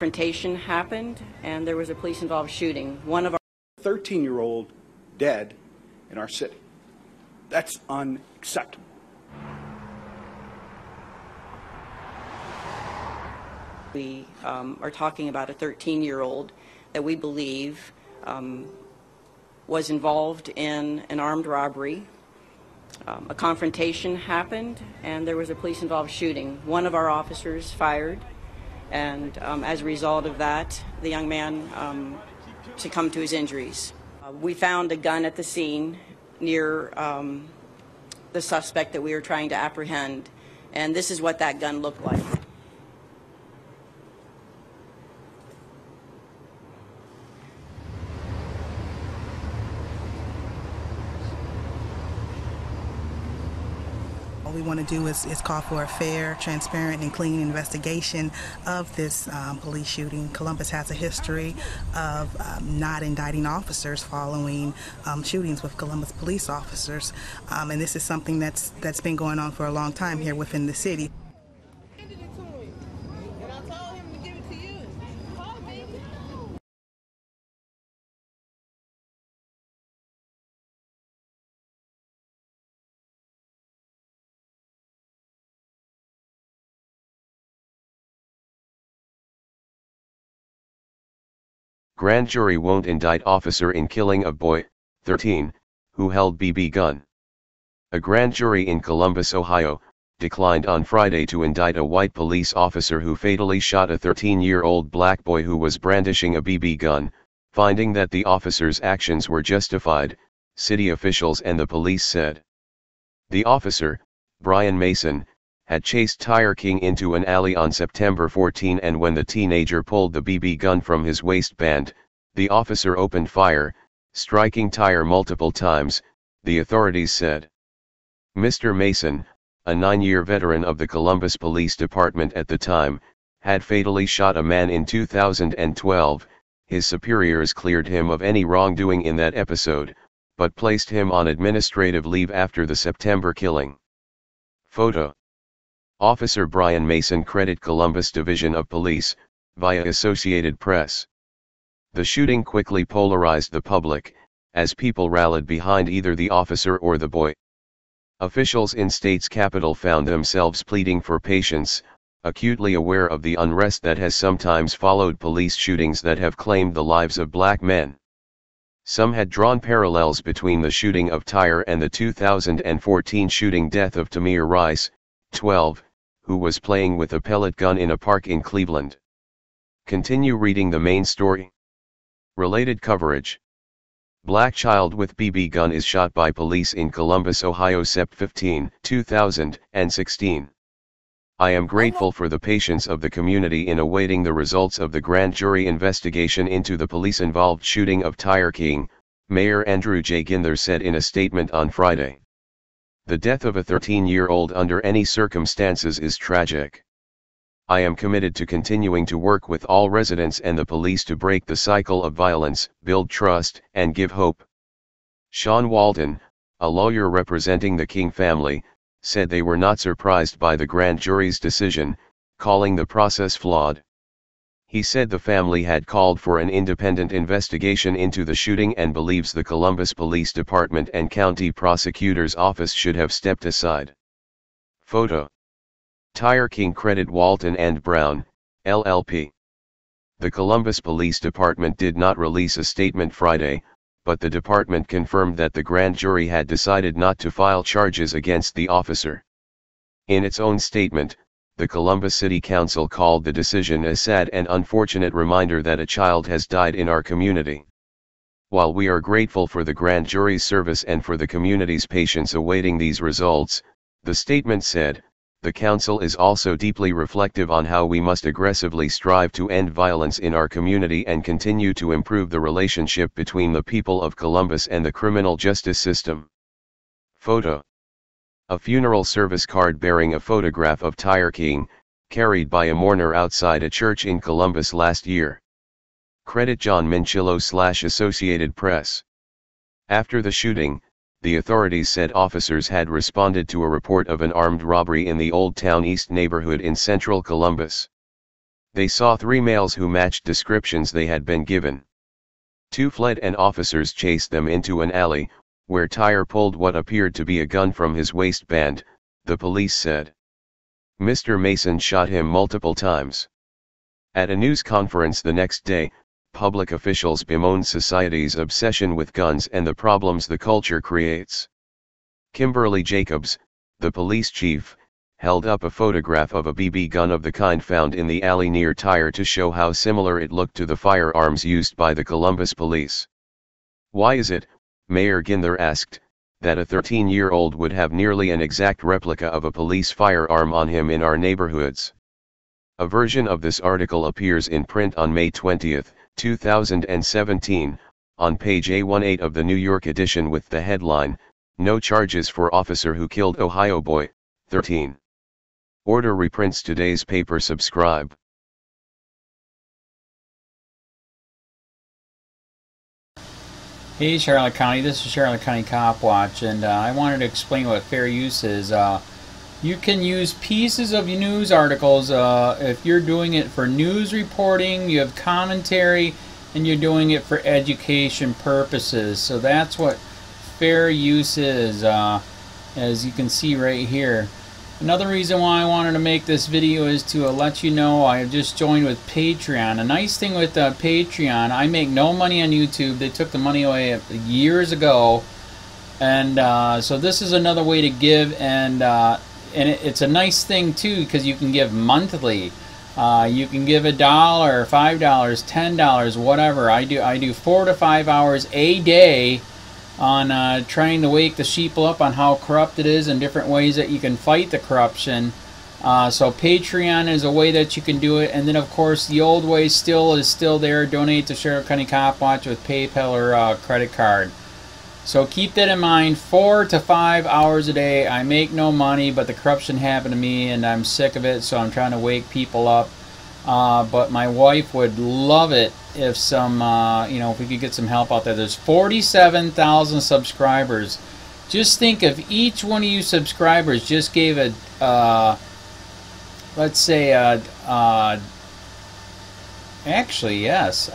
Confrontation happened, and there was a police-involved shooting. One of our 13-year-old dead in our city. That's unacceptable. We are talking about a 13-year-old that we believe was involved in an armed robbery. A confrontation happened, and there was a police-involved shooting. One of our officers fired, and as a result of that, the young man succumbed to his injuries. We found a gun at the scene near the suspect that we were trying to apprehend, and this is what that gun looked like. What we want to do is call for a fair, transparent, and clean investigation of this police shooting. Columbus has a history of not indicting officers following shootings with Columbus police officers, and this is something that's been going on for a long time here within the city. Grand jury won't indict officer in killing of boy, 13, who held BB gun. A grand jury in Columbus, Ohio, declined on Friday to indict a white police officer who fatally shot a 13-year-old black boy who was brandishing a BB gun, finding that the officer's actions were justified, city officials and the police said. The officer, Brian Mason, had chased Tyre King into an alley on September 14, and when the teenager pulled the BB gun from his waistband, the officer opened fire, striking Tyre multiple times, the authorities said. Mr. Mason, a 9-year veteran of the Columbus Police Department at the time, had fatally shot a man in 2012. His superiors cleared him of any wrongdoing in that episode, but placed him on administrative leave after the September killing. Photo. Officer Brian Mason, credit Columbus Division of Police, via Associated Press. The shooting quickly polarized the public, as people rallied behind either the officer or the boy. Officials in state's capital found themselves pleading for patience, acutely aware of the unrest that has sometimes followed police shootings that have claimed the lives of black men. Some had drawn parallels between the shooting of Tyre and the 2014 shooting death of Tamir Rice, 12, who was playing with a pellet gun in a park in Cleveland. Continue reading the main story. Related coverage. Black child with BB gun is shot by police in Columbus, Ohio, Sept. 15, 2016. I am grateful for the patience of the community in awaiting the results of the grand jury investigation into the police-involved shooting of Tyre King, Mayor Andrew J. Ginther said in a statement on Friday. The death of a 13-year-old under any circumstances is tragic. I am committed to continuing to work with all residents and the police to break the cycle of violence, build trust, and give hope. Sean Walton, a lawyer representing the King family, said they were not surprised by the grand jury's decision, calling the process flawed. He said the family had called for an independent investigation into the shooting and believes the Columbus Police Department and County Prosecutor's Office should have stepped aside. Photo. Tyre King, credit Walton and Brown, LLP. The Columbus Police Department did not release a statement Friday, but the department confirmed that the grand jury had decided not to file charges against the officer. In its own statement, the Columbus City Council called the decision a sad and unfortunate reminder that a child has died in our community. While we are grateful for the grand jury's service and for the community's patience awaiting these results, the statement said, the council is also deeply reflective on how we must aggressively strive to end violence in our community and continue to improve the relationship between the people of Columbus and the criminal justice system. Photo. A funeral service card bearing a photograph of Tyre King, carried by a mourner outside a church in Columbus last year. Credit John Minchillo / Associated Press. After the shooting, the authorities said officers had responded to a report of an armed robbery in the Old Town East neighborhood in central Columbus. They saw 3 males who matched descriptions they had been given. 2 fled and officers chased them into an alley, where Tyre pulled what appeared to be a gun from his waistband, the police said. Mr. Mason shot him multiple times. At a news conference the next day, public officials bemoaned society's obsession with guns and the problems the culture creates. Kimberly Jacobs, the police chief, held up a photograph of a BB gun of the kind found in the alley near Tyre to show how similar it looked to the firearms used by the Columbus police. Why is it, Mayor Ginther asked, that a 13-year-old would have nearly an exact replica of a police firearm on him in our neighborhoods? A version of this article appears in print on May 20, 2017, on page A18 of the New York edition with the headline, "No Charges for Officer Who Killed Ohio Boy, 13." Order reprints today's paper. Subscribe. Hey Charlotte County, this is Charlotte County COPWATCH, and I wanted to explain what fair use is. You can use pieces of news articles if you're doing it for news reporting, you have commentary, and you're doing it for education purposes. So that's what fair use is, as you can see right here. Another reason why I wanted to make this video is to let you know I just joined with Patreon. A nice thing with Patreon, I make no money on YouTube. They took the money away years ago, and so this is another way to give, and it's a nice thing too because you can give monthly. You can give $1, $5, $10, whatever. I do 4 to 5 hours a day on trying to wake the sheeple up on how corrupt it is and different ways that you can fight the corruption. So Patreon is a way that you can do it, and then of course the old way is still there. Donate to Charlotte County COPWATCH with PayPal or credit card. So keep that in mind. 4 to 5 hours a day. I make no money, but the corruption happened to me and I'm sick of it, so I'm trying to wake people up. But my wife would love it if if we could get some help out there. There's 47,000 subscribers. Just think if each one of you subscribers just gave let's say actually yes,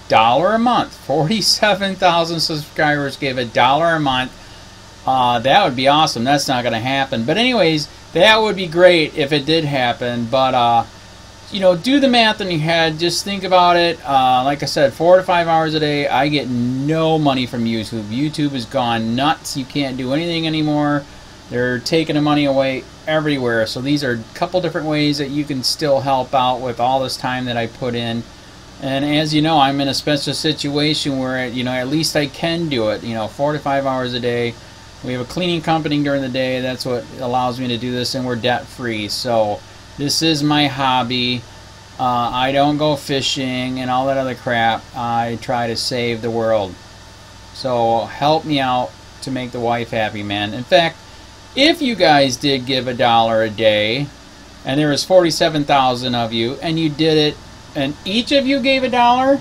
$1 a month. 47,000 subscribers gave $1 a month. That would be awesome. That's not going to happen. But anyways, that would be great if it did happen. But do the math in your head. Just think about it. Like I said, 4 to 5 hours a day. I get no money from YouTube. YouTube has gone nuts. You can't do anything anymore. They're taking the money away everywhere. So these are a couple different ways that you can still help out with all this time that I put in. And as you know, I'm in a special situation where, at least I can do it. 4 to 5 hours a day. We have a cleaning company during the day. That's what allows me to do this, and we're debt-free. So this is my hobby. I don't go fishing and all that other crap. I try to save the world. So help me out to make the wife happy, man. In fact, if you guys did give $1 a day, and there was 47,000 of you, and you did it, and each of you gave $1,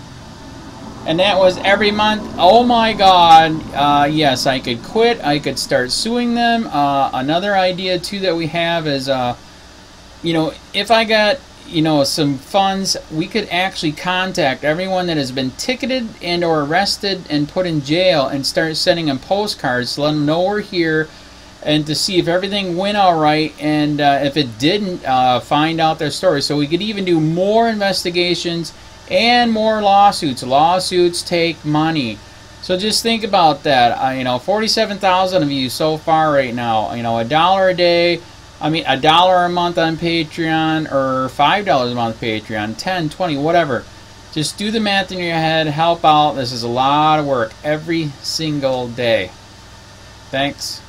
and that was every month, oh my God, yes, I could quit. I could start suing them. Another idea too that we have is if I got some funds, we could actually contact everyone that has been ticketed and or arrested and put in jail and start sending them postcards to let them know we're here, and to see if everything went all right, and if it didn't, find out their story. So we could even do more investigations and more lawsuits. Lawsuits take money. So just think about that. 47,000 of you so far right now. $1 a day. $1 a month on Patreon, or $5 a month Patreon, 10, 20, whatever. Just do the math in your head. Help out. This is a lot of work every single day. Thanks.